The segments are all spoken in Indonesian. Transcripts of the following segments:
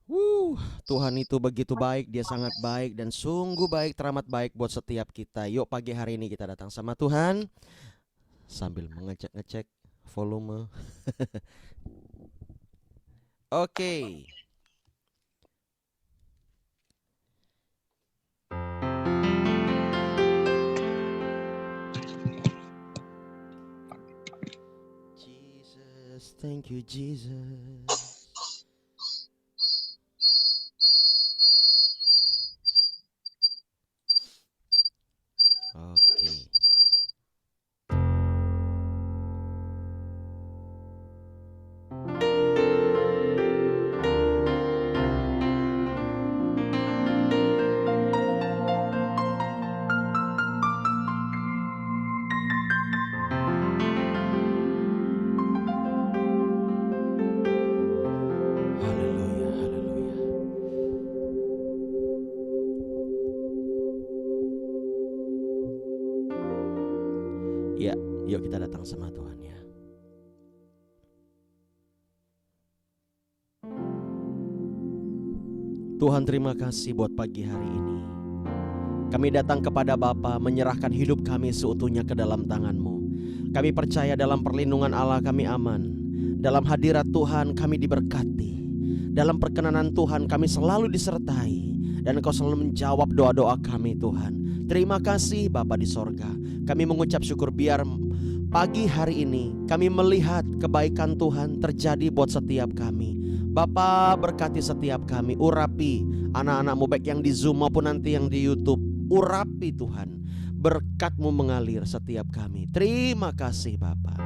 Wuh, Tuhan itu begitu baik, Dia sangat baik dan sungguh baik, teramat baik buat setiap kita. Yuk pagi hari ini kita datang sama Tuhan sambil mengecek-ngecek volume. Oke. Jesus, thank you Jesus. Oke. Haleluya, haleluya. Ya, yuk kita datang sama Tuhan ya. Tuhan, terima kasih buat pagi hari ini. Kami datang kepada Bapa menyerahkan hidup kami seutuhnya ke dalam tangan-Mu. Kami percaya dalam perlindungan Allah kami aman. Dalam hadirat Tuhan kami diberkati. Dalam perkenanan Tuhan kami selalu disertai. Dan Engkau selalu menjawab doa-doa kami Tuhan. Terima kasih Bapa di sorga. Kami mengucap syukur biar pagi hari ini kami melihat kebaikan Tuhan terjadi buat setiap kami. Bapa berkati setiap kami, urapi anak-anakmu baik yang di Zoom maupun nanti yang di YouTube. Urapi Tuhan, berkat-Mu mengalir setiap kami. Terima kasih Bapa.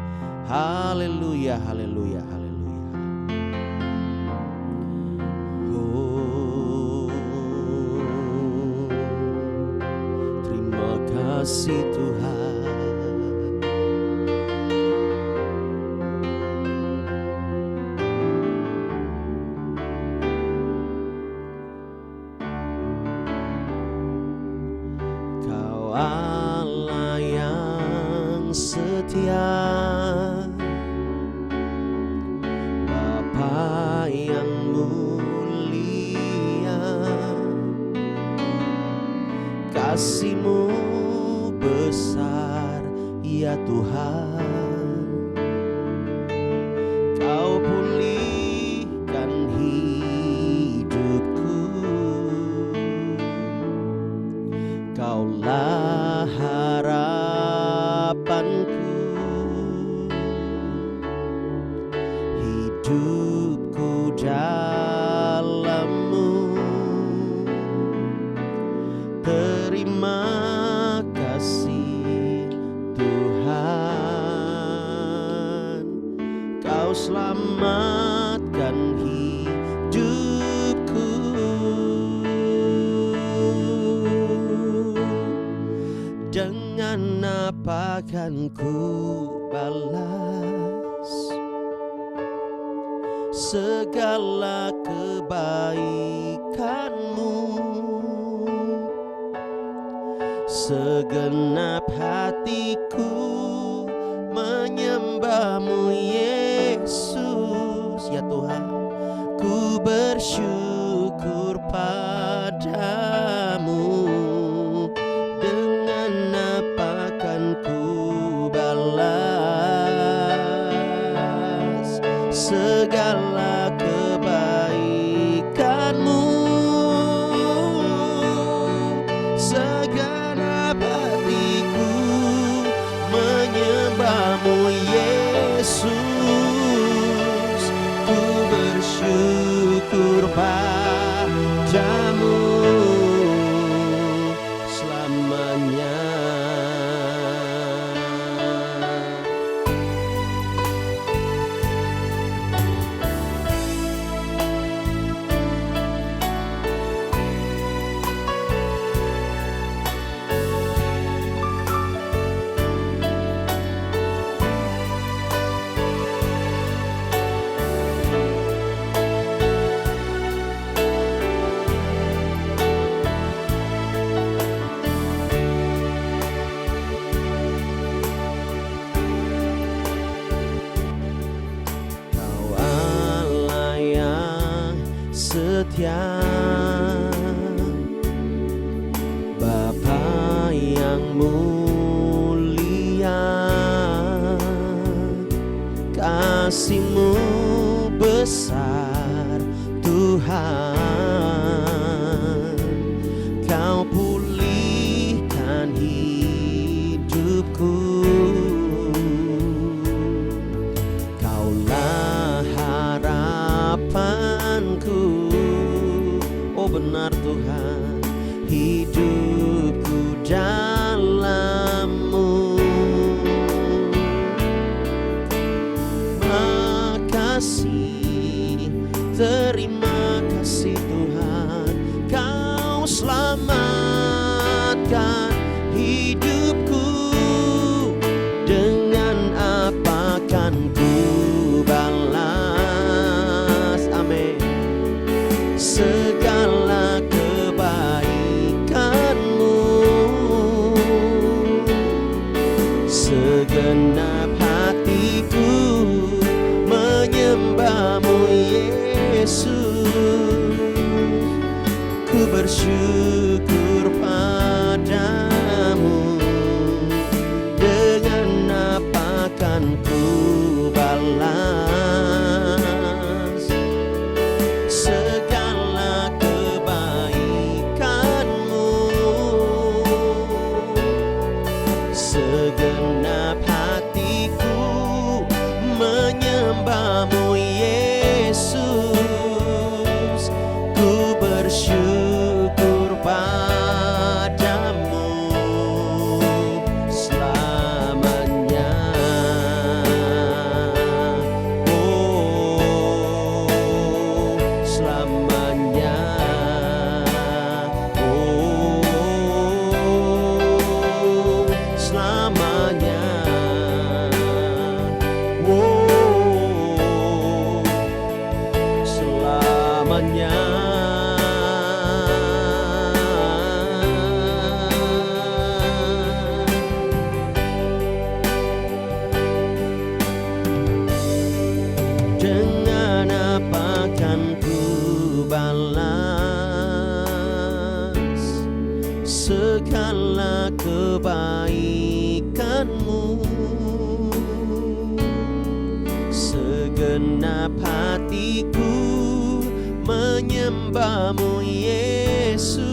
Haleluya, haleluya, haleluya. Oh, terima kasih Tuhan. Kau Allah yang setia, Bapa yang mulia, kasih-Mu besar ya Tuhan. Kau pulihkan hidupku, Kaulah harapanku, hidupku dalam-Mu. Terima kasih Tuhan, Kau selamatkan hidupku. Dengan apa kan ku balas segala kebaikan-Mu? Segenap hatiku menyembah-Mu Yesus. Ya Tuhan, ku bersyukur padamu. Dengan apa kan ku balas segala kebaikan-Mu? Segenap hatiku menyembah-Mu Yesus. Ku bersyukur padamu. setia, Bapa yang mulia, kasih-Mu besar Tuhan. Kau pulihkan hidupku, Kaulah harapanku. Oh benar Tuhan, hidupku dalam-Mu. Makasih, terima kasih Tuhan, Kau selamatkan hidupku. Dengan apa kan ku balas, amin, segala kebaikan-Mu. Segenap hatiku menyembah-Mu Yesus. Ku bersyukur padamu. Dengan apa kan ku balas segala kebaikan-Mu. Segenap hatiku menyembah-Mu Yesus. Ku bersyukur padamu selamanya. Oh, selamanya. Oh, selamanya. Oh, selamanya. Dengan apa kan ku balas segala kebaikan-Mu. Segenap hatiku menyembah-Mu Yesus.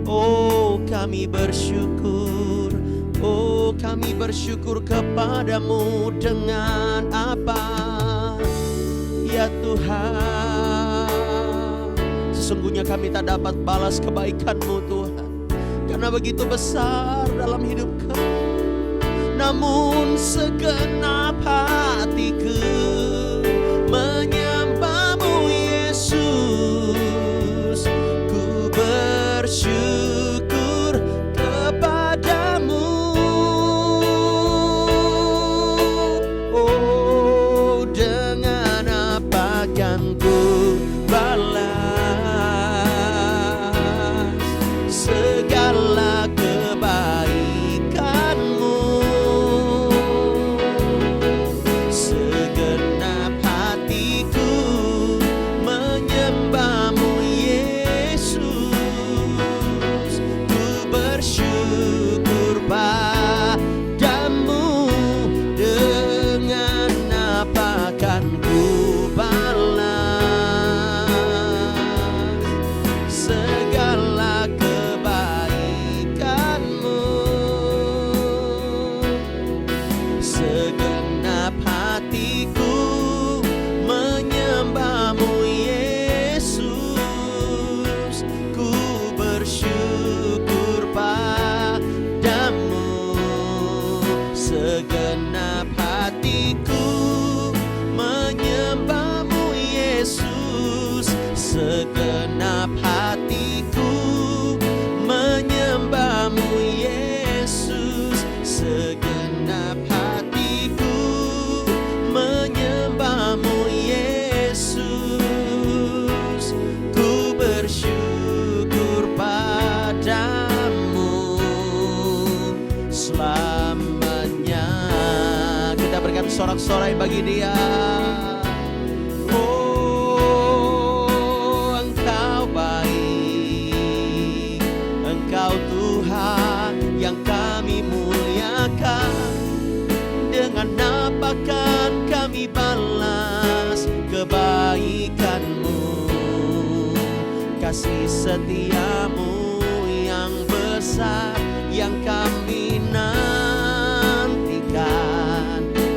Oh kami bersyukur, oh kami bersyukur kepadamu. Dengan apa ya Tuhan, sesungguhnya kami tak dapat balas kebaikan-Mu Tuhan, karena begitu besar dalam hidup kami. Namun segenap hatiku menyembah-Mu Yesus. Ku bersyukur kepadamu. Oh dengan apa kan ku balas segala kebaikan-Mu. Segenap hatiku menyembah-Mu Yesus. Ku bersyukur padamu. Dengan apa kan ku balas segala kebaikan-Mu. Segenap hatiku menyembah-Mu Yesus. Ku bersyukur padamu. Segenap hatiku menyembah-Mu Yesus. Segenap hatiku menyembah-Mu Yesus. Segenap hatiku menyembah-Mu Yesus. Ku bersyukur padamu selamanya. Kita berikan sorak-sorai bagi Dia. Oh kebaikan-Mu, kasih setiamu yang besar yang kami nantikan,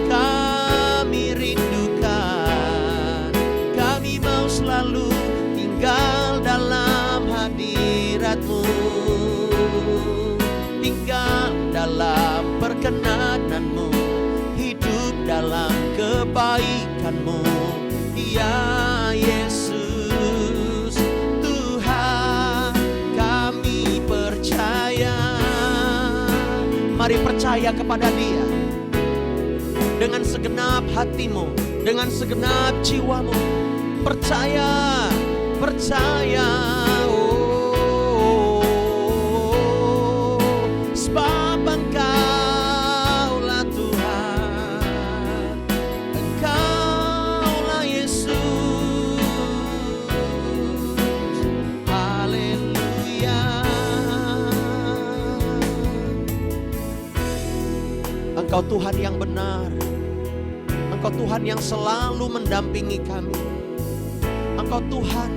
kami rindukan. Kami mau selalu tinggal dalam hadirat-Mu, tinggal dalam perkenanan-Mu, hidup dalam kebaikan-Mu, ya Yesus. Tuhan, kami percaya. Mari percaya kepada Dia dengan segenap hatimu, dengan segenap jiwamu. Percaya, percaya. Sebab Engkaulah Tuhan, Engkaulah Yesus. Haleluya. Engkau Tuhan yang benar, Engkau Tuhan yang selalu mendampingi kami. Engkau Tuhan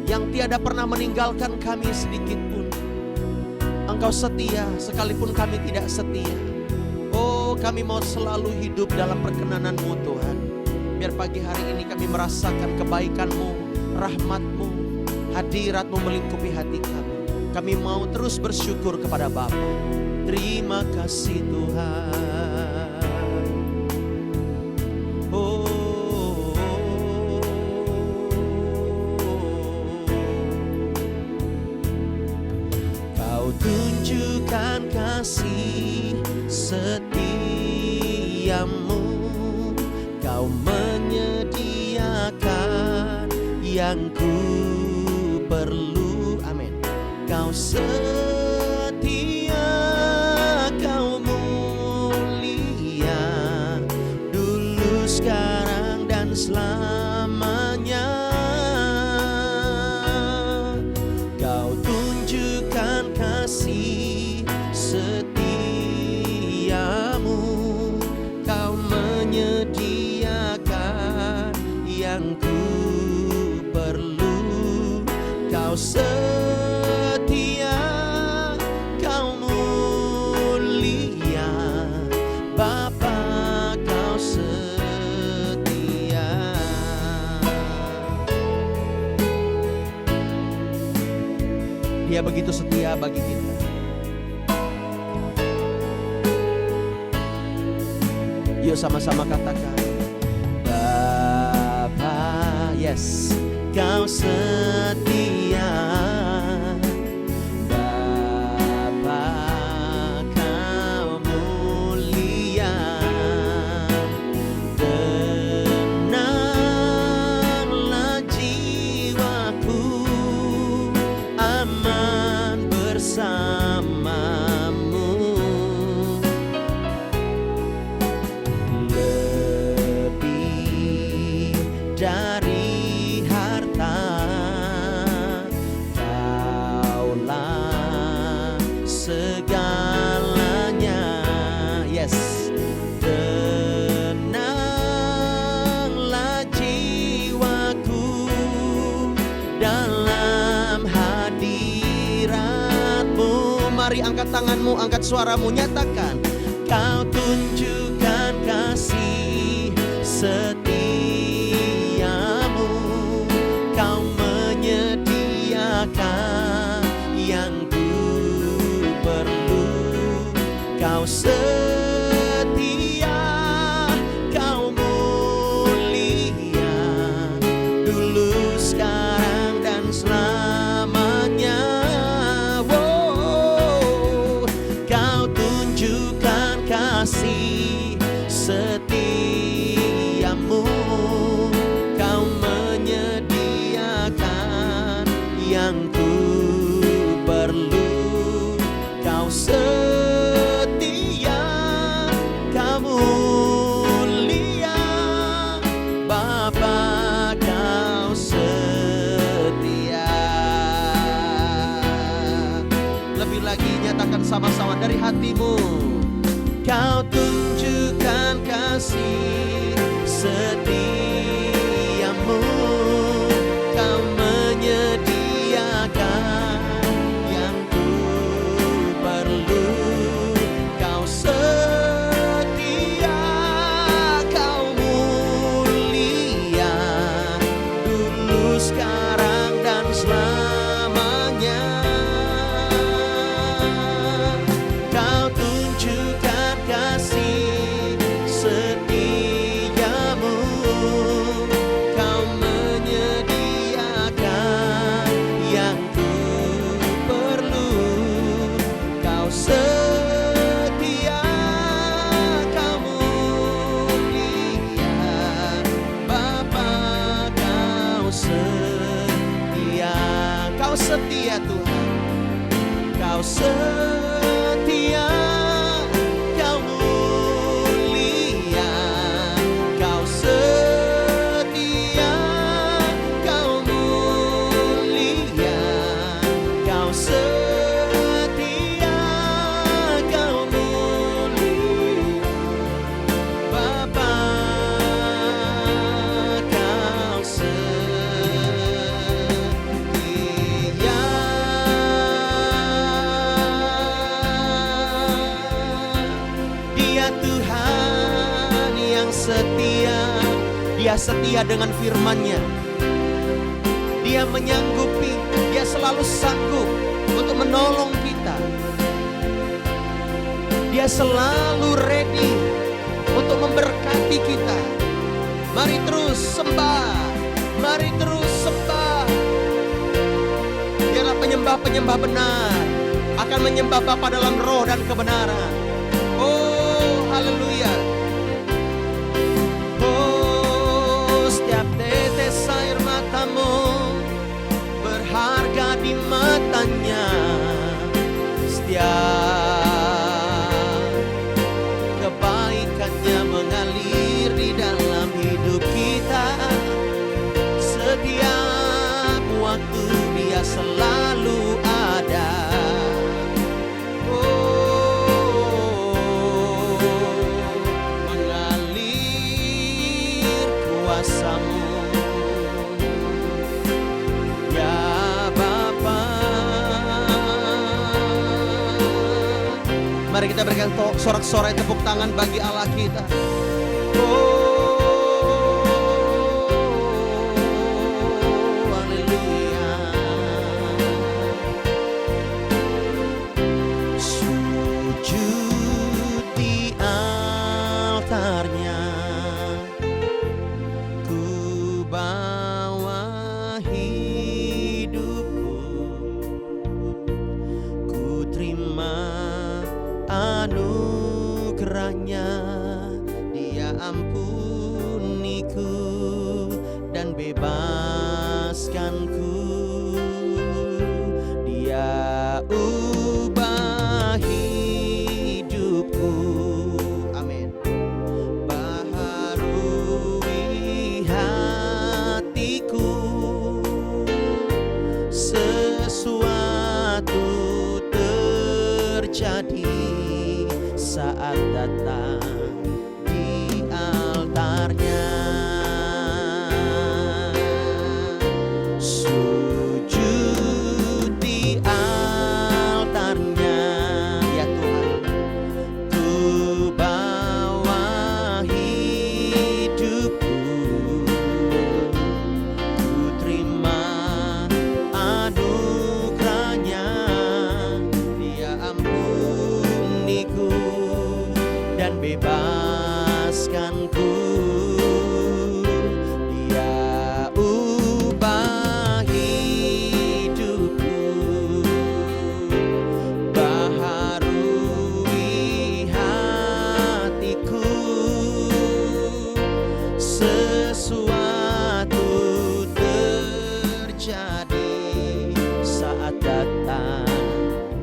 yang tiada pernah meninggalkan kami sedikit pun. Engkau setia sekalipun kami tidak setia. Oh, kami mau selalu hidup dalam perkenanan-Mu Tuhan. Biar pagi hari ini kami merasakan kebaikan-Mu, rahmat-Mu, hadirat-Mu melingkupi hati kami. Kami mau terus bersyukur kepada Bapa. Terima kasih Tuhan. Tunjukkan kasih setiamu, Kau menyediakan yang ku perlu. Amin. Kau setia, Kau mulia, dulu, sekarang, dan selamanya. Kau tunjukkan kasih setiamu, Kau menyediakan yang ku perlu. Kau setia, Kau mulia, Bapa, Kau setia. Dia begitu setia bagi kita. Yuk sama-sama katakan, Bapa, yes, Kau setia. Bapa, Kau mulia. Tenanglah jiwaku, aman bersamamu. Lebih dari harta, Kaulah segalanya. Yes. Tenanglah jiwaku dalam hadirat-Mu. Mari angkat tanganmu, angkat suaramu, nyatakan, Kau tunjukkan kasih setiamu, Kau menyediakan yang ku perlu. Kau setia, Kau mulia, dulu, sekarang, dan selamanya. Wow. Kau tunjukkan kasih setiamu, Kau menyediakan yang ku perlu. Kau setia, Kau mulia, Bapa, Kau setia. Lebih lagi nyatakan sama-sama dari hatimu. Kau tunjukkan kasih setiamu, sekarang dan selamanya. Kau tunjukkan kasih setiamu, Kau menyediakan yang ku perlu. Kau setia, Kau mulia, Bapa, Kau setia. Kau setia Tuhan, Kau setia, Kau mulia, Kau setia, Kau mulia, Kau setia, Kau mulia, Bapa, Kau setia. Dia Tuhan yang setia. Dia setia dengan firman-Nya. Dia menyanggupi, Dia selalu sanggup untuk menolong kita. Dia selalu ready untuk memberkati kita. Mari terus sembah, mari terus sembah. Biarlah penyembah-penyembah benar akan menyembah Bapa dalam roh dan kebenaran. Oh, haleluya. Oh, setiap tetes air matamu berharga di matanya. Setiap kebaikannya mengalir di dalam hidup kita. Setiap waktu Dia selalu ada. Oh, mengalir kuasa-Mu, ya Bapa. Mari kita berikan sorak-sorai tepuk tangan bagi Allah kita. Oh, haleluya. Sujud di altarnya, ku bawa hidupku, ku terima anugerahnya. Dia ampuniku dan bebaskanku. Dia ubah hidupku. Amin. Baharui hatiku. Sesuatu terjadi saat datang di altarnya. Sujud di altarnya, ya Tuhan. Ku bawa hidupku, ku terima anugerahnya. Dia ampuniku dan bebaskanku. Dia ubah hidupku, baharui hatiku. Sesuatu terjadi saat datang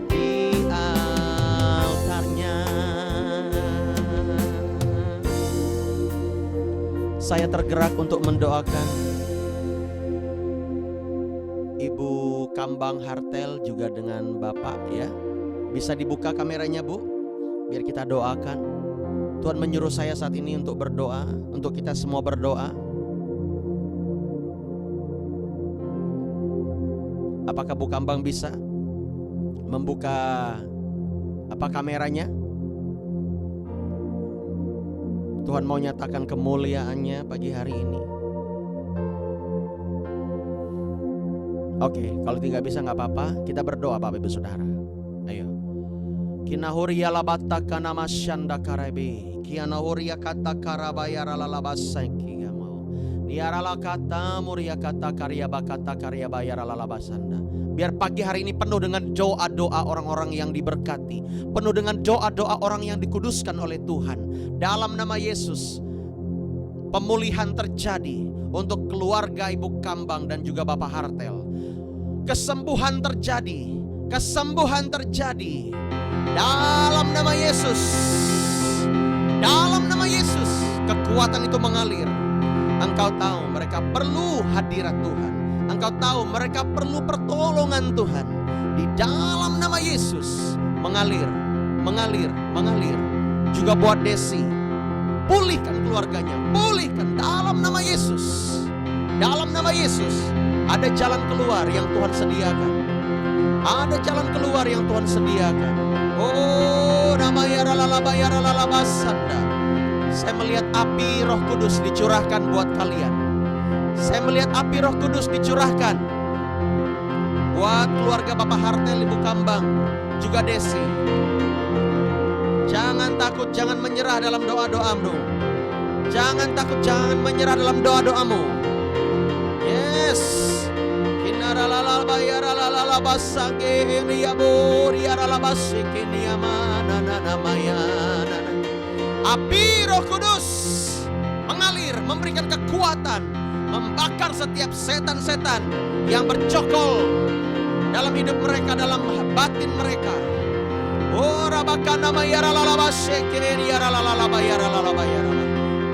di altarnya. Saya tergerak untuk mendoakan Ibu Kambang Hartel juga dengan Bapak, ya. Bisa dibuka kameranya, Bu, biar kita doakan. Tuhan menyuruh saya saat ini untuk berdoa, untuk kita semua berdoa. Apakah Bu Kambang bisa membuka kameranya? Tuhan mau nyatakan kemuliaan-Nya pagi hari ini. Oke, kalau tidak bisa nggak apa-apa, kita berdoa Bapak Ibu Saudara. Ayo. Kinahuria labata kana masyanda karabe, kianahuria kata karabaya lalabasaki gamau. Niarala kata muria kata karya bakata karya bayara lalabasanda. Biar pagi hari ini penuh dengan doa-doa orang-orang yang diberkati, penuh dengan doa-doa orang yang dikuduskan oleh Tuhan. Dalam nama Yesus, pemulihan terjadi untuk keluarga Ibu Kambang dan juga Bapak Hartel. Kesembuhan terjadi, kesembuhan terjadi. Dalam nama Yesus, dalam nama Yesus, kekuatan itu mengalir. Engkau tahu mereka perlu hadirat Tuhan. Engkau tahu mereka perlu pertolongan Tuhan. Di dalam nama Yesus, mengalir, mengalir, mengalir. Juga buat Desi, pulihkan keluarganya, pulihkan dalam nama Yesus. Dalam nama Yesus, ada jalan keluar yang Tuhan sediakan. Ada jalan keluar yang Tuhan sediakan. Oh, namanya ralalalabasanda. Saya melihat api Roh Kudus dicurahkan buat kalian. Saya melihat api Roh Kudus dicurahkan buat keluarga Bapak Hartel, Ibu Kambang, juga Desi. Jangan takut, jangan menyerah dalam doa-doamu. Jangan takut, jangan menyerah dalam doa-doamu. Yes. Api Roh Kudus mengalir, memberikan kekuatan, membakar setiap setan-setan yang bercokol dalam hidup mereka, dalam batin mereka.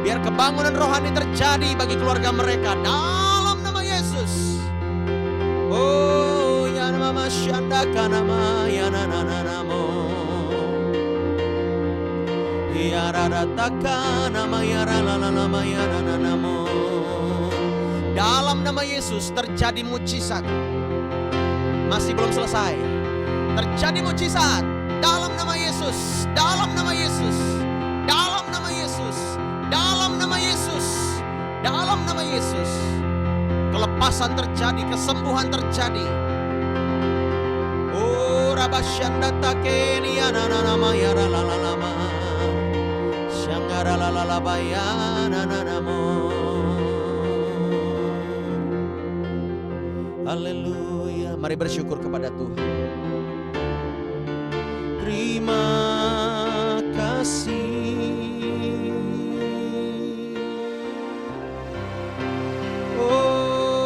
Biar kebangunan rohani terjadi bagi keluarga mereka dalam nama Yesus. Oh, ya nama syanda kanama ya nananamo. Ya rarataka nama ya ralalama ya nananamo. Dalam nama Yesus terjadi mukjizat. Masih belum selesai. Terjadi mukjizat dalam nama Yesus, dalam nama Yesus, dalam nama Yesus, dalam nama Yesus, dalam nama Yesus. Kelepasan terjadi, kesembuhan terjadi. Oh, rabasyanda takeni ananama ya ralalama. Syangara lalalaba ya nananamo. Haleluya. Mari bersyukur kepada Tuhan. Terima kasih. Oh,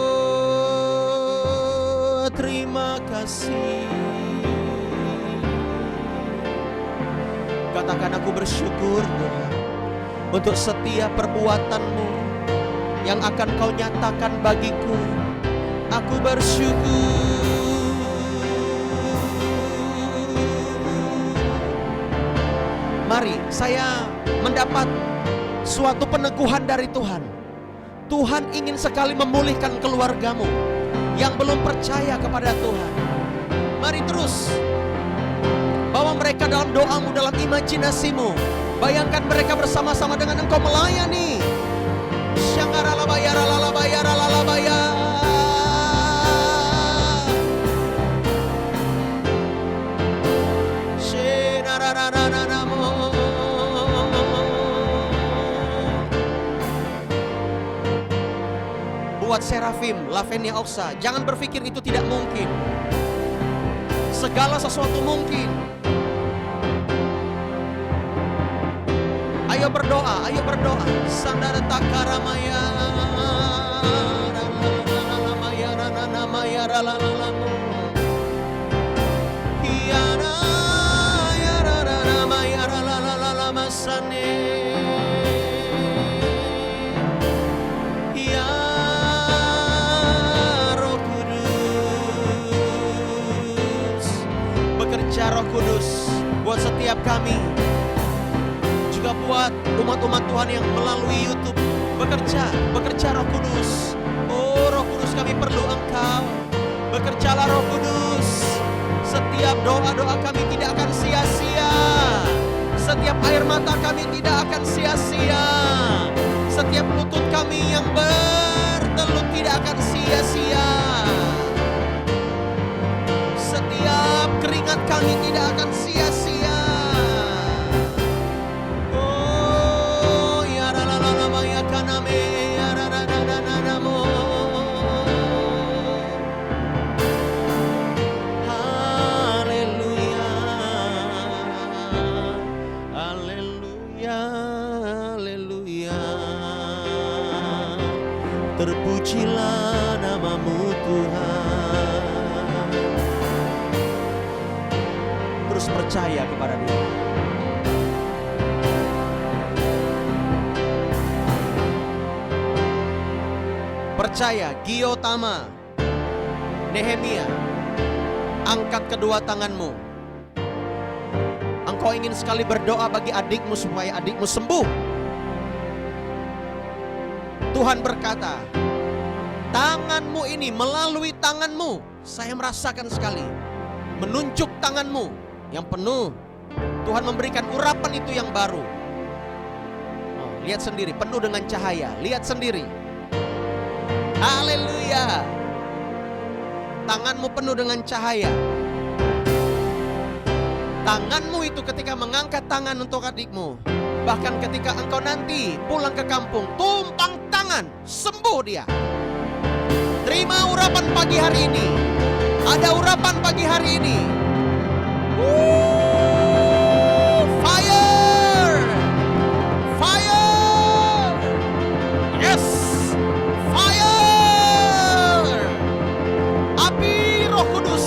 terima kasih. Katakan, aku bersyukur Tuhan untuk setiap perbuatan-Mu yang akan Kau nyatakan bagiku. Aku bersyukur. Mari saya mendapat suatu peneguhan dari Tuhan. Tuhan ingin sekali memulihkan keluargamu yang belum percaya kepada Tuhan. Mari terus bawa mereka dalam doamu, dalam imajinasimu. Bayangkan mereka bersama-sama dengan engkau melayani. Buat Serafim, Lavenia Oksa, jangan berpikir itu tidak mungkin. Segala sesuatu mungkin. Ayo berdoa, ayo berdoa. Sandara takaramaya, maya rana maya ralalamu. Hiana ya rana maya ralalama sane. Roh Kudus buat setiap kami, juga buat umat-umat Tuhan yang melalui YouTube. Bekerja Roh Kudus. Oh Roh Kudus, kami perlu Engkau. Bekerjalah Roh Kudus. Setiap doa-doa kami tidak akan sia-sia. Setiap air mata kami tidak akan sia-sia. Setiap lutut kami yang bertelut tidak akan sia-sia. percaya, Giotama, Nehemia, angkat kedua tanganmu. Engkau ingin sekali berdoa bagi adikmu supaya adikmu sembuh. Tuhan berkata, tanganmu ini, melalui tanganmu, saya merasakan sekali, menunjuk tanganmu yang penuh. Tuhan memberikan urapan itu yang baru. Lihat sendiri, penuh dengan cahaya. Lihat sendiri. Haleluya. Tanganmu penuh dengan cahaya. Tanganmu itu ketika mengangkat tangan untuk adikmu, bahkan ketika engkau nanti pulang ke kampung, tumpang tangan, sembuh dia. Terima urapan pagi hari ini. Ada urapan pagi hari ini. Fire! Fire! Yes! Fire! Api Roh Kudus.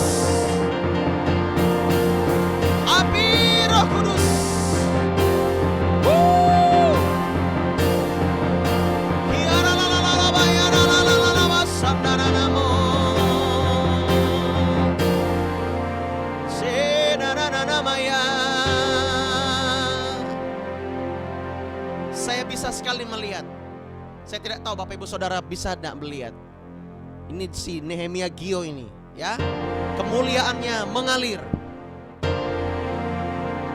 Api Roh Kudus. Saya bisa sekali melihat. Saya tidak tahu Bapak Ibu Saudara bisa tidak melihat. Ini si Nehemia Gio ini, ya. Kemuliaannya mengalir.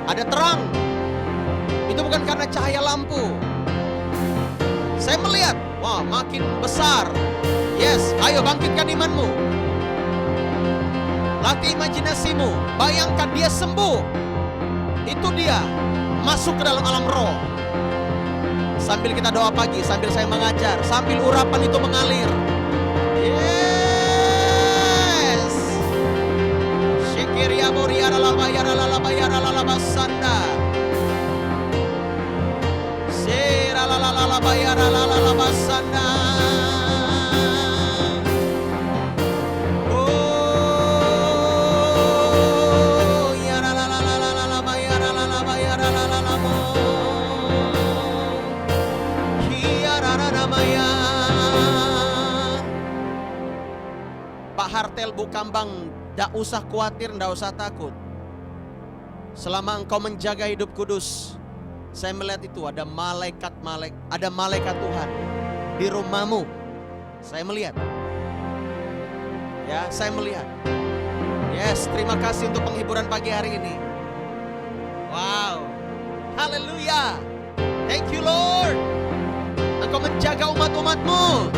Ada terang. Itu bukan karena cahaya lampu. Saya melihat, wah, makin besar. Yes, ayo bangkitkan imanmu. Latih imajinasimu. Bayangkan dia sembuh. Itu dia masuk ke dalam alam roh. Sambil kita doa pagi, sambil saya mengajar, sambil urapan itu mengalir. Yes. Syikiria muriara labayara lalabayara lalabasanda. Sira lalalabayara lalalabasanda. Pak Hartel Bukambang, tidak usah khawatir, tidak usah takut. Selama engkau menjaga hidup kudus, saya melihat itu ada malaikat Tuhan di rumahmu. Saya melihat. Ya, saya melihat. Yes, terima kasih untuk penghiburan pagi hari ini. Wow. Haleluya. Thank you Lord. Engkau menjaga umat-umatmu.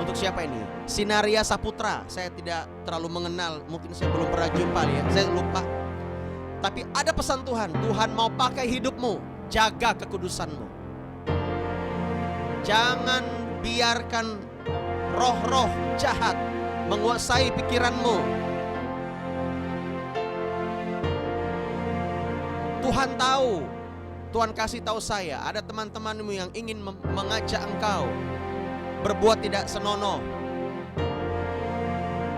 Untuk siapa ini? Sinaria Saputra. Saya tidak terlalu mengenal, mungkin saya belum pernah jumpa ya, saya lupa. Tapi ada pesan Tuhan. Tuhan mau pakai hidupmu. Jaga kekudusanmu. Jangan biarkan roh-roh jahat menguasai pikiranmu. Tuhan tahu. Tuhan kasih tahu saya, ada teman-temanmu yang ingin mengajak engkau berbuat tidak senonoh.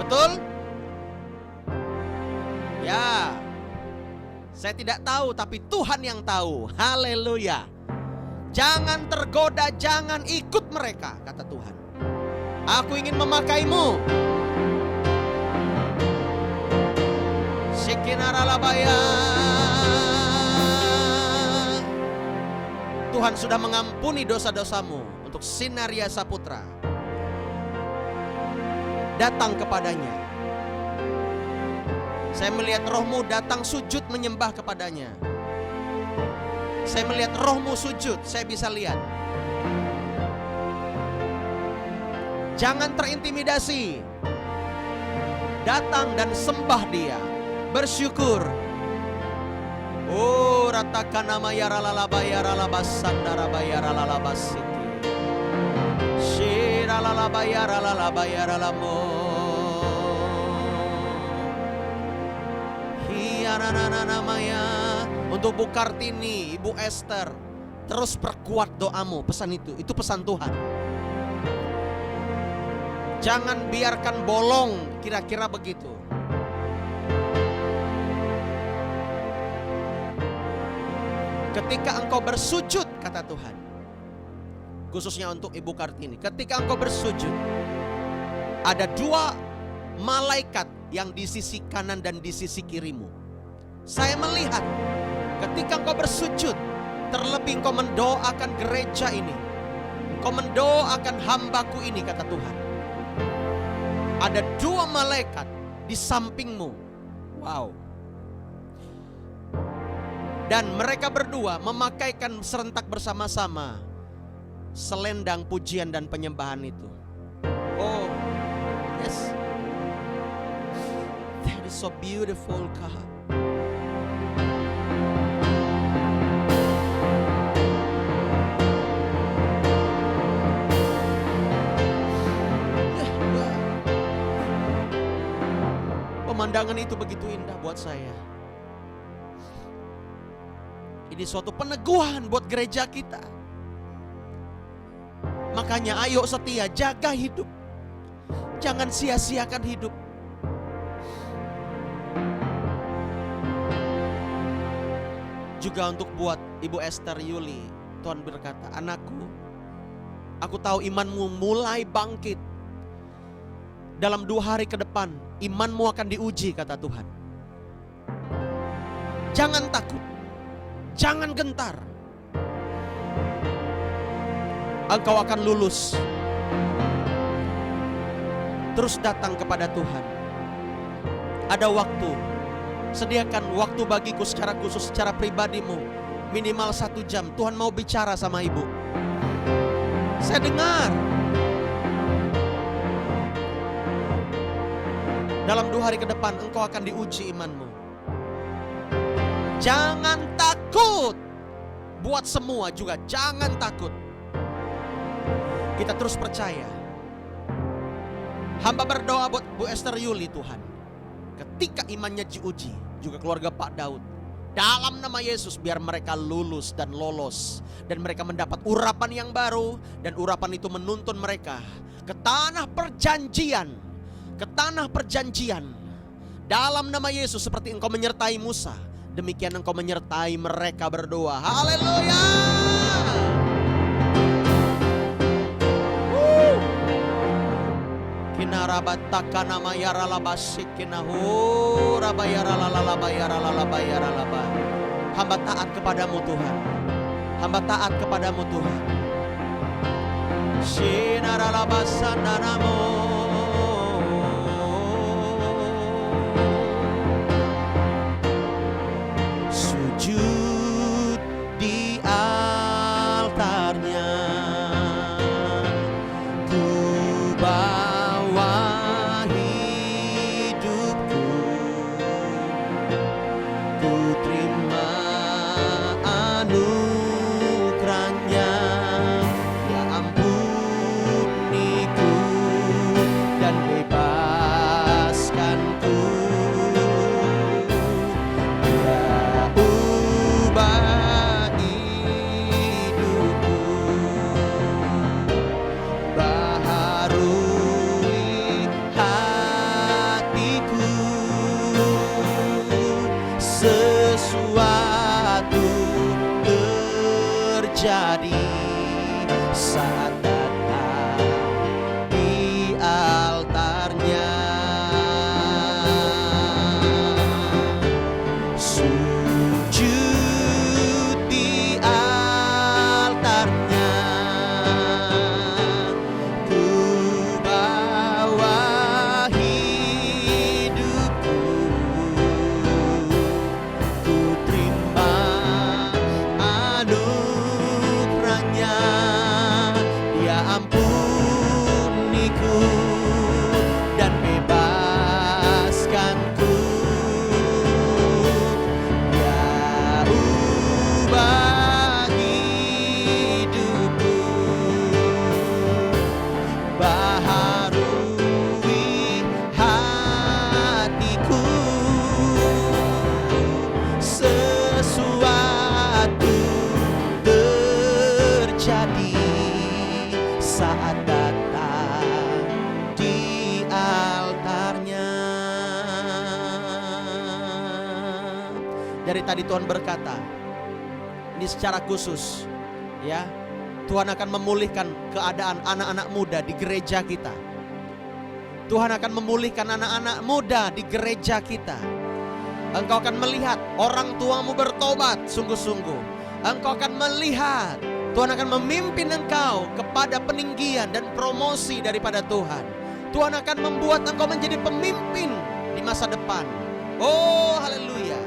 Betul? Ya. Saya tidak tahu, tapi Tuhan yang tahu. Haleluya. Jangan tergoda, jangan ikut mereka, kata Tuhan. Aku ingin memakaimu. Sikinaralabaya. Tuhan sudah mengampuni dosa-dosamu untuk Sinaria Saputra. Datang kepadanya. Saya melihat rohmu datang sujud menyembah kepadanya. Saya melihat rohmu sujud, saya bisa lihat. Jangan terintimidasi. Datang dan sembah dia. Bersyukur. Oh, ratakan nama yaralalabayara labasandara bayara lalabasiti. Shiralalabayara lalabayara lamo. Hiyaranana namanya. Untuk Bu Kartini, Ibu Esther, terus perkuat doamu. Pesan itu pesan Tuhan. Jangan biarkan bolong, kira-kira begitu. Ketika engkau bersujud, kata Tuhan, khususnya untuk Ibu Kartini, ketika engkau bersujud, ada 2 malaikat yang di sisi kanan dan di sisi kirimu. Saya melihat ketika engkau bersujud, terlebih engkau mendoakan gereja ini, engkau mendoakan hambaku ini, kata Tuhan, ada 2 malaikat di sampingmu. Wow. Dan mereka berdua memakaikan serentak bersama-sama selendang pujian dan penyembahan itu. Oh, yes. That is so beautiful, God. Pemandangan itu begitu indah buat saya. Ini suatu peneguhan buat gereja kita. Makanya ayo setia, jaga hidup. Jangan sia-siakan hidup. Juga untuk buat Ibu Esther Yuli, Tuhan berkata, anakku, aku tahu imanmu mulai bangkit. Dalam 2 hari ke depan, imanmu akan diuji, kata Tuhan. Jangan takut. Jangan gentar. Engkau akan lulus. Terus datang kepada Tuhan. Ada waktu. Sediakan waktu bagiku secara khusus, secara pribadimu. Minimal 1 jam. Tuhan mau bicara sama ibu. Saya dengar. Dalam 2 hari ke depan engkau akan diuji imanmu. Jangan takut. Buat semua juga jangan takut. Kita terus percaya. Hamba berdoa buat Bu Esther Yuli, Tuhan. Ketika imannya diuji, juga keluarga Pak Daud, dalam nama Yesus biar mereka lulus dan lolos. Dan mereka mendapat urapan yang baru. Dan urapan itu menuntun mereka ke tanah perjanjian. Ke tanah perjanjian. Dalam nama Yesus, seperti engkau menyertai Musa, demikian engkau menyertai mereka berdua. Haleluya. Kinarabatakana mayara labasikinahu rabayara lalabayara lalabayara laba. Hamba taat kepadamu Tuhan. Hamba taat kepadamu Tuhan. Shinaralabasananamu. Sujud di altarnya, ku bawa hidupku, ku terima anugerahnya, ya ampuniku dan bebaskanku. Sesuatu terjadi saat datang di altarnya. Sujud di altarnya, ku bawa hidupku, ku terima anugerahnya, dia ampuniku dan bebaskanku, dia ubah hidupku, baharui hatiku. Sesuatu terjadi saat datang di altarnya. Dari tadi Tuhan berkata, Ini secara khusus, ya. Tuhan akan memulihkan keadaan anak-anak muda di gereja kita. Tuhan akan memulihkan anak-anak muda di gereja kita. Engkau akan melihat orang tuamu bertobat sungguh-sungguh. Engkau akan melihat Tuhan akan memimpin engkau kepada peninggian dan promosi daripada Tuhan. Tuhan akan membuat engkau menjadi pemimpin di masa depan. Oh, haleluya.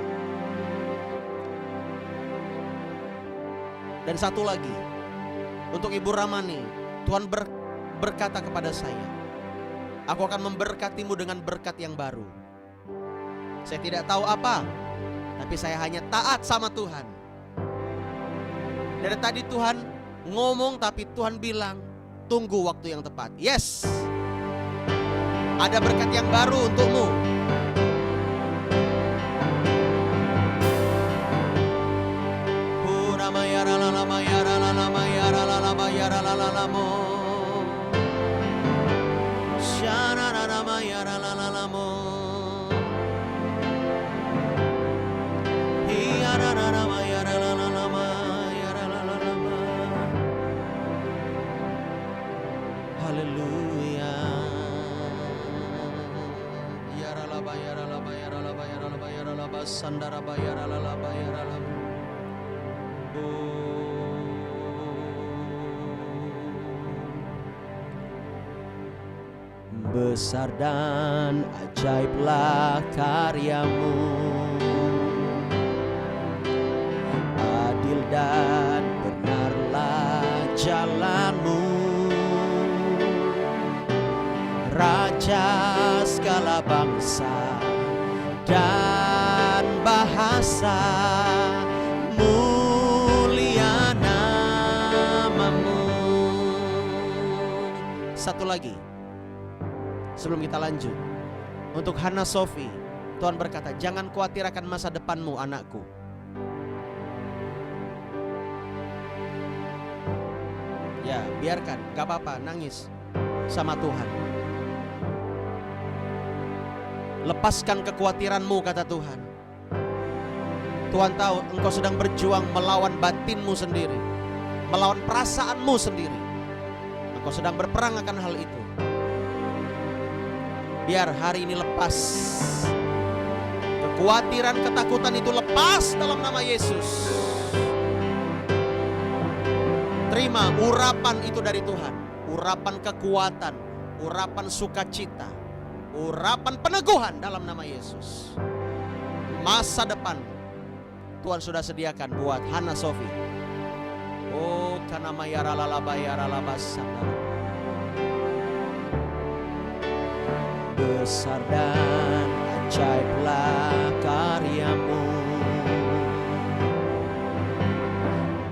Dan satu lagi, untuk Ibu Ramani, Tuhan berkata kepada saya, aku akan memberkatimu dengan berkat yang baru. Saya tidak tahu apa, tapi saya hanya taat sama Tuhan. Dari tadi Tuhan ngomong, tapi Tuhan bilang, tunggu waktu yang tepat. Yes, ada berkat yang baru untukmu. Haleluya. Sandara bayara lala bayara lam. Besar dan ajaiblah karyamu, adil dan benarlah jalanmu, Raja segala bangsa dan bahasa, mulia namamu. Satu lagi sebelum kita lanjut, untuk Hana Sofi, Tuhan berkata, jangan khawatir akan masa depanmu anakku. Ya, biarkan, gak apa-apa, nangis sama Tuhan. Lepaskan kekhawatiranmu, kata Tuhan. Tuhan tahu engkau sedang berjuang melawan batinmu sendiri, melawan perasaanmu sendiri. Engkau sedang berperang akan hal itu. Biar hari ini lepas. Kekhawatiran, ketakutan itu lepas dalam nama Yesus. Terima urapan itu dari Tuhan. Urapan kekuatan, urapan sukacita, urapan peneguhan dalam nama Yesus. Masa depan Tuhan sudah sediakan buat Hana Sofi. Oh, karena mayara lalaba yara labasana. Besar dan ajaiblah karyamu,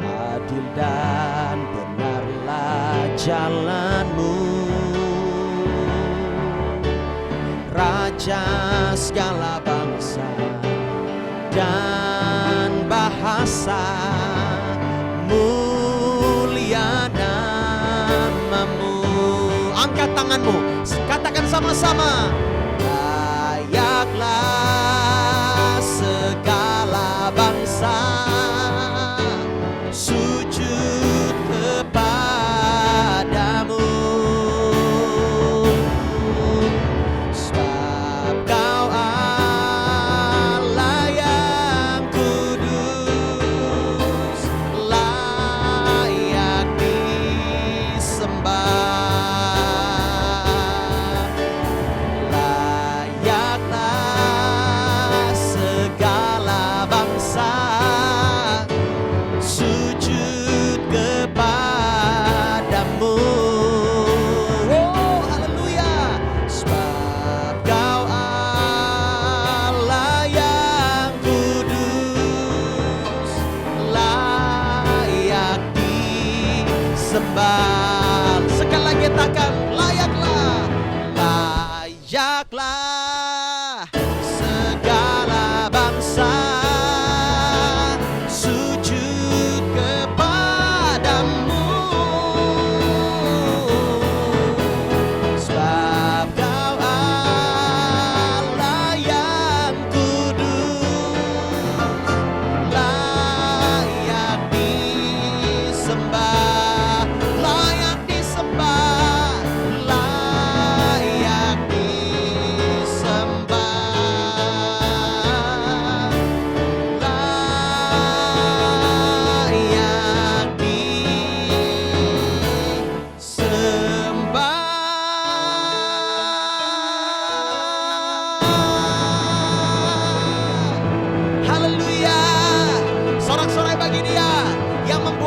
adil dan benarlah jalanmu, Raja segala bangsa dan bahasa, mulia namamu. Angkat tanganmu, katakan sama-sama, layaklah segala bangsa sujud kepadamu, sebab Kau Allah yang kudus, layak disembah. Layaklah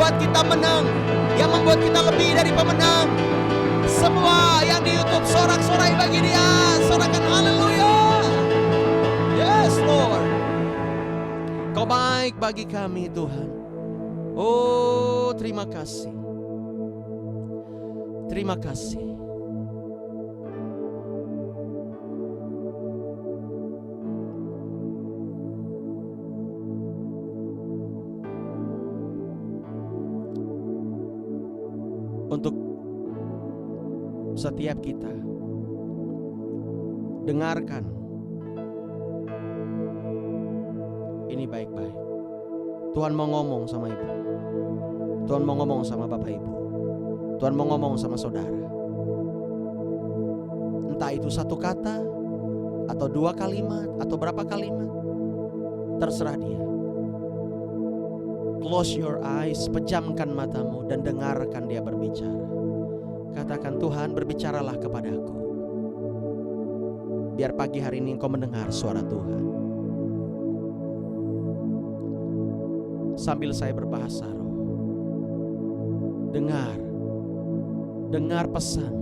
membuat kita menang, yang membuat kita lebih dari pemenang. Semua yang di YouTube sorak-sorai bagi Dia, sorakan haleluya. Yes Lord, Kau baik bagi kami Tuhan. Oh terima kasih. Terima kasih. Untuk setiap kita, dengarkan ini baik-baik. Tuhan mau ngomong sama ibu, Tuhan mau ngomong sama bapak ibu, Tuhan mau ngomong sama saudara. Entah itu satu kata, atau dua kalimat, atau berapa kalimat, terserah Dia. Close your eyes, pejamkan matamu dan dengarkan Dia berbicara. Katakan, Tuhan berbicaralah kepadaku. Biar pagi hari ini engkau mendengar suara Tuhan. Sambil saya berbahasa roh, dengar pesan,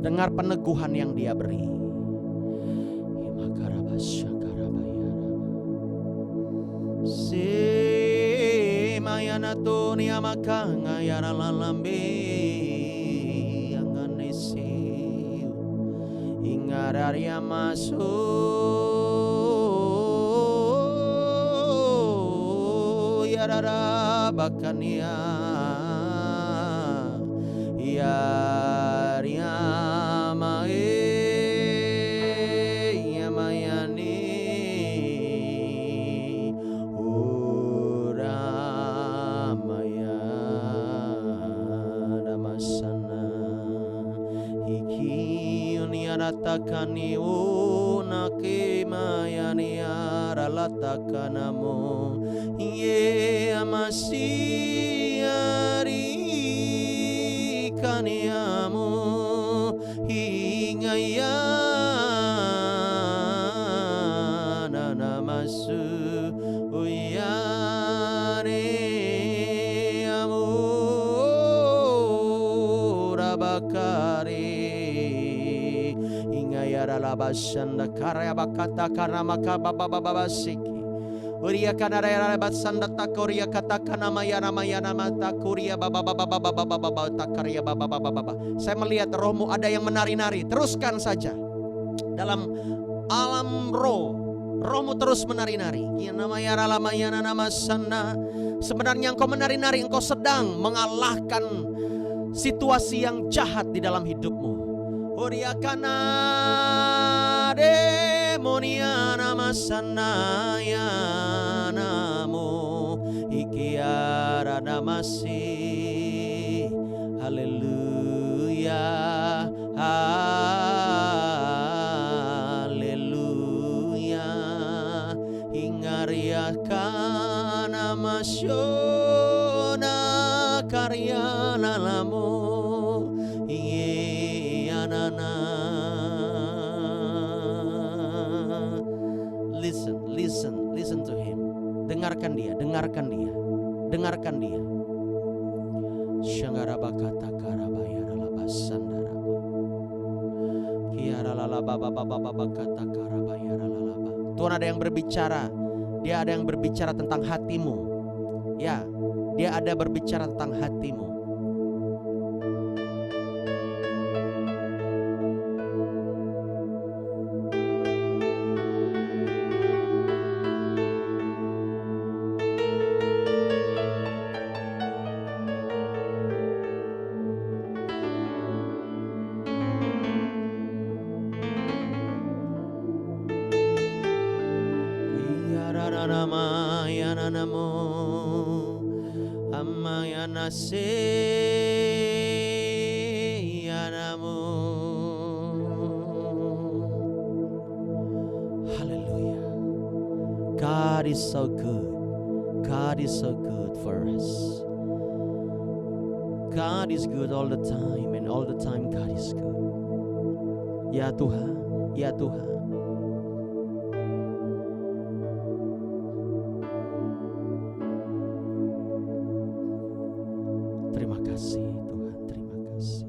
dengar peneguhan yang Dia beri. Mayana makanga yara lalambe anganesi ingararia maso yarara bakania yaria mae yamayani takani una kemayani aralatakanamu ye amasiari kaniamu hingga yana namasu uyane amura bakari Labashanda karya bakata karamaka baba siki uria kanara basanda takoria katakana mayana mata kuria baba takarya baba. Saya melihat rohmu ada yang menari-nari. Teruskan saja dalam alam rohmu terus menari-nari. Namayara lamayana namasana. Sebenarnya engkau menari-nari, engkau sedang mengalahkan situasi yang jahat di dalam hidupmu. Oriakana demoniana masana ya namu ikiara namasi. Haleluya, haleluya. Hingariakan amasyona karya lalamu. Listen to him. Dengarkan dia. Syangarabakata karabayara labasandaraba. Kiara lalabababababakata karabayara lalaba. Tuhan ada yang berbicara. Dia ada yang berbicara tentang hatimu. Ya, dia ada berbicara tentang hatimu. Hallelujah. God is so good. God is so good for us. God is good all the time, and all the time God is good. Ya Tuhan, ya Tuhan. kasih Tuhan, terima kasih.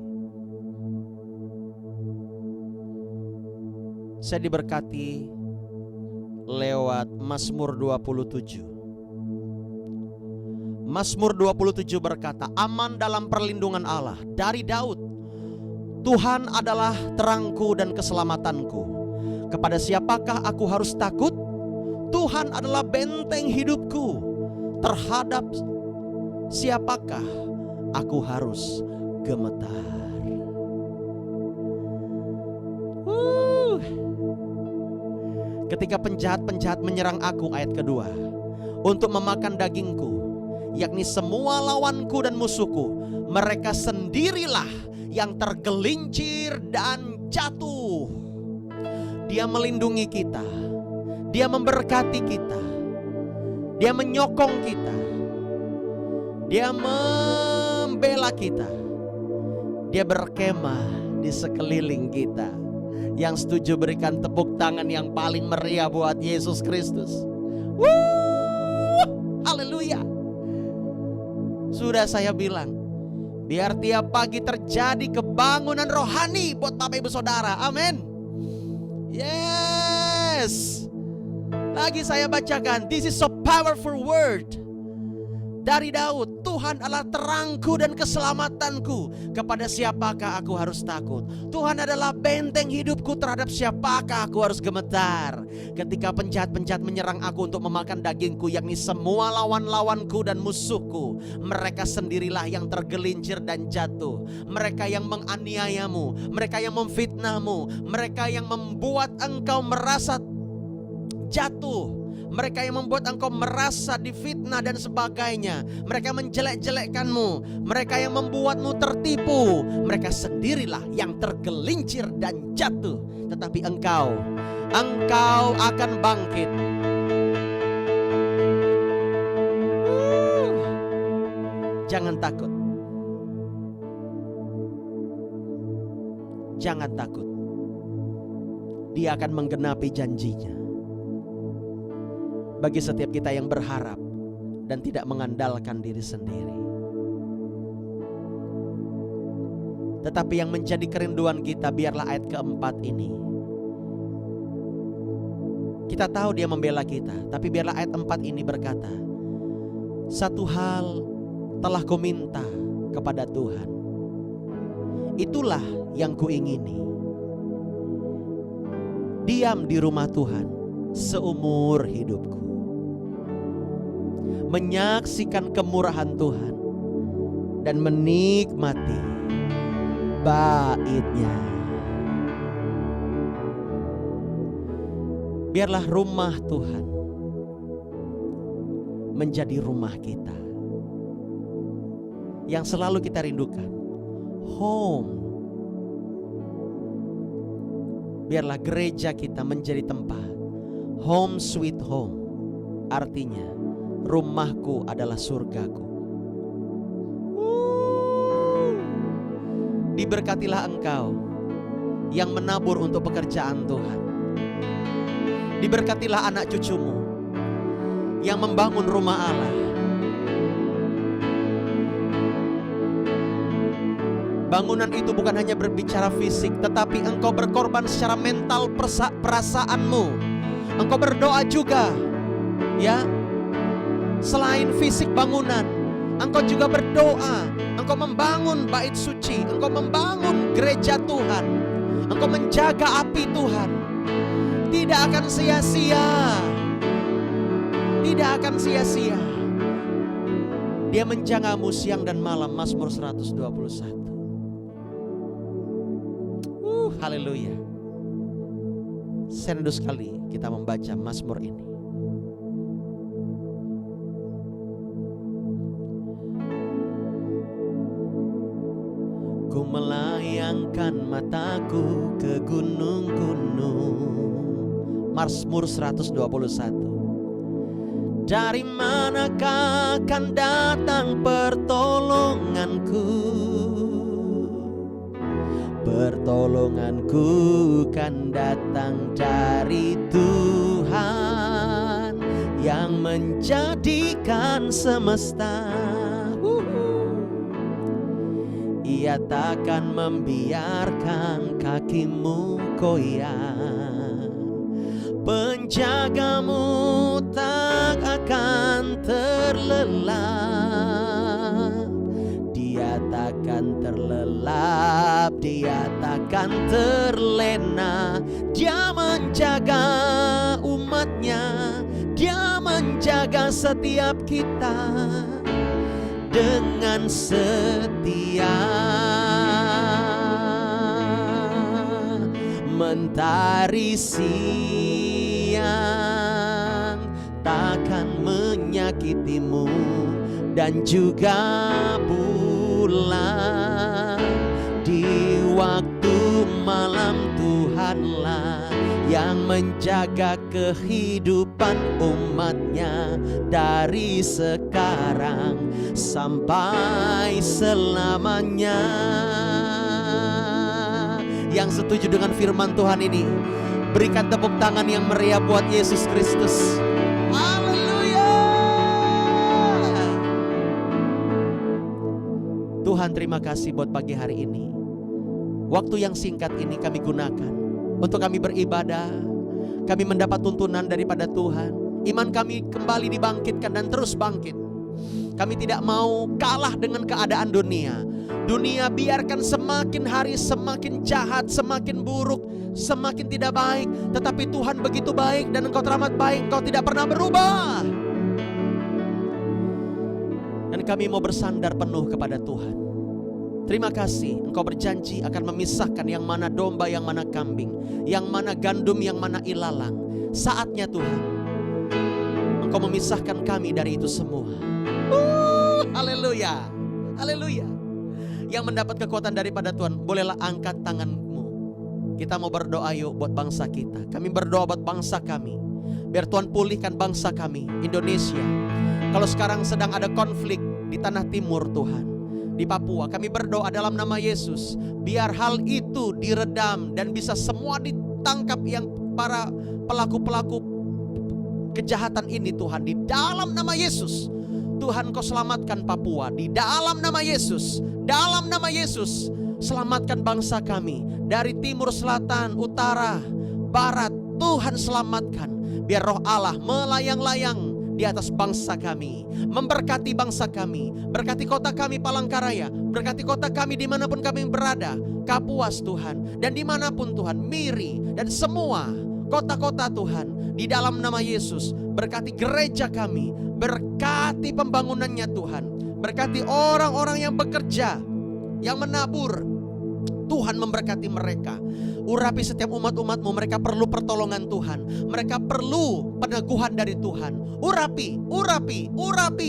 Saya diberkati lewat Mazmur 27. Mazmur 27 berkata, aman dalam perlindungan Allah. Dari Daud, Tuhan adalah terangku dan keselamatanku. Kepada siapakah aku harus takut? Tuhan adalah benteng hidupku. Terhadap siapakah aku harus gemetar? Ketika penjahat-penjahat menyerang aku, ayat kedua, untuk memakan dagingku, yakni semua lawanku dan musuhku, mereka sendirilah yang tergelincir dan jatuh. Dia melindungi kita, Dia memberkati kita, Dia menyokong kita, Dia membela kita, Dia berkemah di sekeliling kita. Yang setuju berikan tepuk tangan yang paling meriah buat Yesus Kristus. Haleluya. Sudah saya bilang, biar tiap pagi terjadi kebangunan rohani buat Bapak Ibu Saudara. Amin. Yes. Lagi saya bacakan, this is so powerful word dari Daud. Tuhan adalah terangku dan keselamatanku. Kepada siapakah aku harus takut? Tuhan adalah benteng hidupku. Terhadap siapakah aku harus gemetar? Ketika penjahat-penjahat menyerang aku untuk memakan dagingku, yakni semua lawan-lawanku dan musuhku, mereka sendirilah yang tergelincir dan jatuh. Mereka yang menganiayamu, mereka yang memfitnahmu, mereka yang membuat engkau merasa jatuh, mereka yang membuat engkau merasa difitnah dan sebagainya, mereka menjelek-jelekkanmu, mereka yang membuatmu tertipu, mereka sendirilah yang tergelincir dan jatuh. Tetapi engkau akan bangkit. Jangan takut. Jangan takut. Dia akan menggenapi janjinya. Bagi setiap kita yang berharap dan tidak mengandalkan diri sendiri. Tetapi yang menjadi kerinduan kita, biarlah ayat keempat ini. Kita tahu Dia membela kita, tapi biarlah ayat 4 ini berkata, satu hal telah kuminta kepada Tuhan, itulah yang kuingini, diam di rumah Tuhan seumur hidupku, menyaksikan kemurahan Tuhan dan menikmati bait-Nya. Biarlah rumah Tuhan menjadi rumah kita yang selalu kita rindukan. Home. Biarlah gereja kita menjadi tempat home sweet home. Artinya, rumahku adalah surgaku. Diberkatilah engkau yang menabur untuk pekerjaan Tuhan. Diberkatilah anak cucumu yang membangun rumah Allah. Bangunan itu bukan hanya berbicara fisik, tetapi engkau berkorban secara mental, perasaanmu. Engkau berdoa juga, ya. Selain fisik bangunan, engkau juga berdoa. Engkau membangun bait suci, engkau membangun gereja Tuhan, engkau menjaga api Tuhan. Tidak akan sia-sia. Tidak akan sia-sia. Dia menjagamu siang dan malam. Mazmur 121. Haleluya. Sendu sekali kita membaca Mazmur ini. Ku melayangkan mataku ke gunung-gunung. Mazmur 121. Dari manakah akan datang pertolonganku? Pertolonganku kan datang dari Tuhan yang menjadikan semesta. Ia takkan membiarkan kakimu goyah. Penjagamu tak akan terlelap. Dia takkan terlelap, dia takkan terlena. Dia menjaga umatnya, dia menjaga setiap kita dengan setia. Mentari siang takkan menyakitimu, dan juga bulan di waktu malam. Tuhanlah yang menjaga kehidupan umatnya dari sekarang sampai selamanya. Yang setuju dengan firman Tuhan ini, berikan tepuk tangan yang meriah buat Yesus Kristus. Haleluya. Tuhan, terima kasih buat pagi hari ini. Waktu yang singkat ini kami gunakan untuk kami beribadah. Kami mendapat tuntunan daripada Tuhan. Iman kami kembali dibangkitkan dan terus bangkit. Kami tidak mau kalah dengan keadaan dunia. Dunia biarkan semakin hari semakin jahat, semakin buruk, semakin tidak baik. Tetapi Tuhan begitu baik dan Engkau teramat baik. Engkau tidak pernah berubah. Dan kami mau bersandar penuh kepada Tuhan. Terima kasih, Engkau berjanji akan memisahkan yang mana domba, yang mana kambing, yang mana gandum, yang mana ilalang. Saatnya Tuhan, Engkau memisahkan kami dari itu semua. Haleluya, haleluya. Yang mendapat kekuatan daripada Tuhan, bolehlah angkat tanganmu. Kita mau berdoa yuk buat bangsa kita. Kami berdoa buat bangsa kami. Biar Tuhan pulihkan bangsa kami, Indonesia. Kalau sekarang sedang ada konflik di tanah timur Tuhan, di Papua, kami berdoa dalam nama Yesus, biar hal itu diredam dan bisa semua ditangkap yang para pelaku-pelaku kejahatan ini Tuhan. Di dalam nama Yesus, Tuhan Kau selamatkan Papua. Di dalam nama Yesus, dalam nama Yesus, selamatkan bangsa kami dari timur, selatan, utara, barat. Tuhan selamatkan. Biar roh Allah melayang-layang di atas bangsa kami, memberkati bangsa kami, berkati kota kami Palangkaraya, berkati kota kami dimanapun kami berada, Kapuas Tuhan, dan dimanapun Tuhan, Miri, dan semua kota-kota Tuhan, di dalam nama Yesus. Berkati gereja kami, berkati pembangunannya Tuhan, berkati orang-orang yang bekerja, yang menabur. Tuhan memberkati mereka. Urapi setiap umat-umat-Mu, mereka perlu pertolongan Tuhan. Mereka perlu peneguhan dari Tuhan. Urapi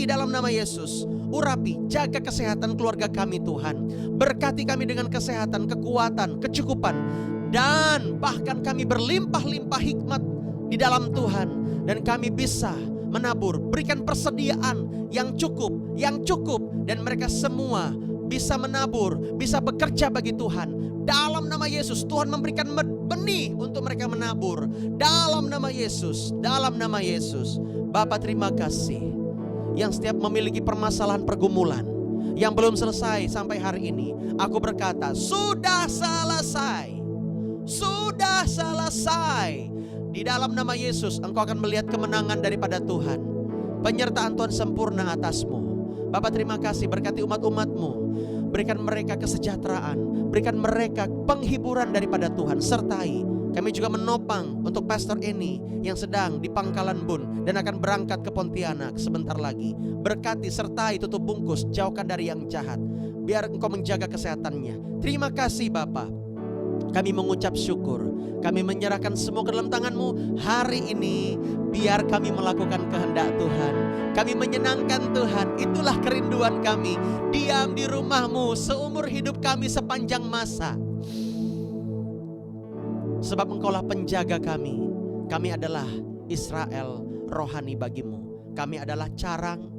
dalam nama Yesus. Urapi, jaga kesehatan keluarga kami Tuhan. Berkati kami dengan kesehatan, kekuatan, kecukupan. Dan bahkan kami berlimpah-limpah hikmat di dalam Tuhan. Dan kami bisa menabur, berikan persediaan yang cukup. Dan mereka semua bisa menabur, bisa bekerja bagi Tuhan. Dalam nama Yesus, Tuhan memberikan benih untuk mereka menabur. Dalam nama Yesus, dalam nama Yesus. Bapa, terima kasih. Yang setiap memiliki permasalahan pergumulan yang belum selesai sampai hari ini, aku berkata, sudah selesai. Sudah selesai. Di dalam nama Yesus, engkau akan melihat kemenangan daripada Tuhan. Penyertaan Tuhan sempurna atasmu. Bapa, terima kasih, berkati umat-umat-Mu. Berikan mereka kesejahteraan, berikan mereka penghiburan daripada Tuhan. Sertai kami juga menopang untuk pastor ini yang sedang di Pangkalan Bun dan akan berangkat ke Pontianak sebentar lagi. Berkati, sertai, tutup bungkus, jauhkan dari yang jahat. Biar Engkau menjaga kesehatannya. Terima kasih Bapa. Kami mengucap syukur. Kami menyerahkan semua ke dalam tangan-Mu hari ini. Biar kami melakukan kehendak Tuhan. Kami menyenangkan Tuhan. Itulah kerinduan kami. Diam di rumah-Mu seumur hidup kami sepanjang masa. Sebab Engkaulah penjaga kami. Kami adalah Israel rohani bagi-Mu. Kami adalah carang.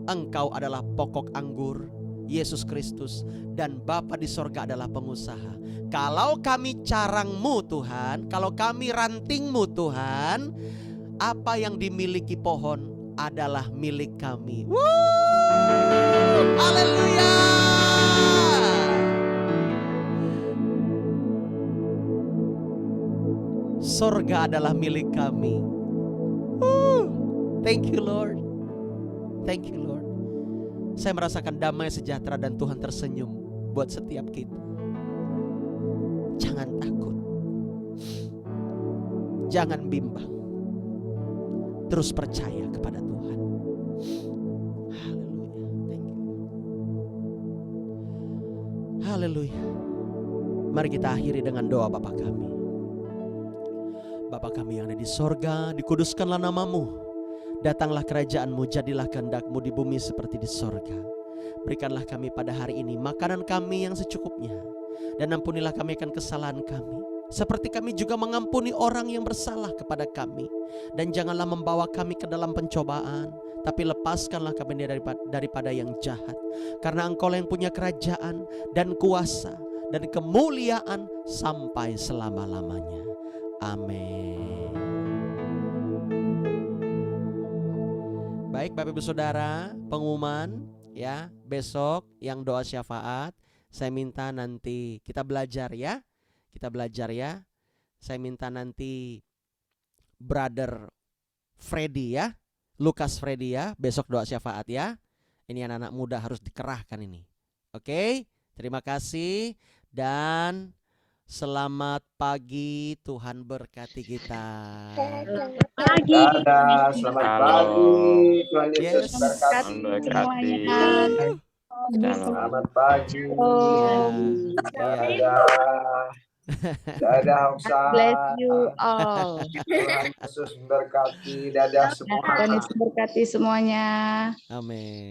Engkau adalah pokok anggur, Yesus Kristus, dan Bapa di sorga adalah pengusaha. Kalau kami carang-Mu Tuhan, kalau kami ranting-Mu Tuhan, apa yang dimiliki pohon adalah milik kami. Haleluya. sorga adalah milik kami. Thank you Lord. Thank you Lord. Saya merasakan damai sejahtera dan Tuhan tersenyum buat setiap kita. Jangan takut. Jangan bimbang. Terus percaya kepada Tuhan. Haleluya. Thank you. Haleluya. Mari kita akhiri dengan doa Bapa kami. Bapa kami yang ada di sorga, dikuduskanlah namamu. Datanglah kerajaan-Mu, jadilah kehendak-Mu di bumi seperti di sorga. Berikanlah kami pada hari ini makanan kami yang secukupnya. Dan ampunilah kami akan kesalahan kami, seperti kami juga mengampuni orang yang bersalah kepada kami. Dan janganlah membawa kami ke dalam pencobaan, tapi lepaskanlah kami daripada yang jahat. Karena Engkau yang punya kerajaan dan kuasa dan kemuliaan sampai selama-lamanya. Amin. Baik Bapak Ibu Saudara, pengumuman ya, besok yang doa syafaat, saya minta nanti kita belajar ya. Kita belajar ya. Saya minta nanti Brother Freddy ya, Lukas Freddy ya, besok doa syafaat ya. Ini anak-anak muda harus dikerahkan ini. Oke, terima kasih dan selamat pagi, Tuhan berkati kita. Selamat pagi. Dadah, selamat pagi. Tuhan Yesus Yes. berkati. Semuanya. Selamat pagi. Ya. Dadah. Dadah Oksa. Bless you all. Tuhan Yesus berkati. Dadah semua. Tuhan Yesus berkati semuanya. Amin.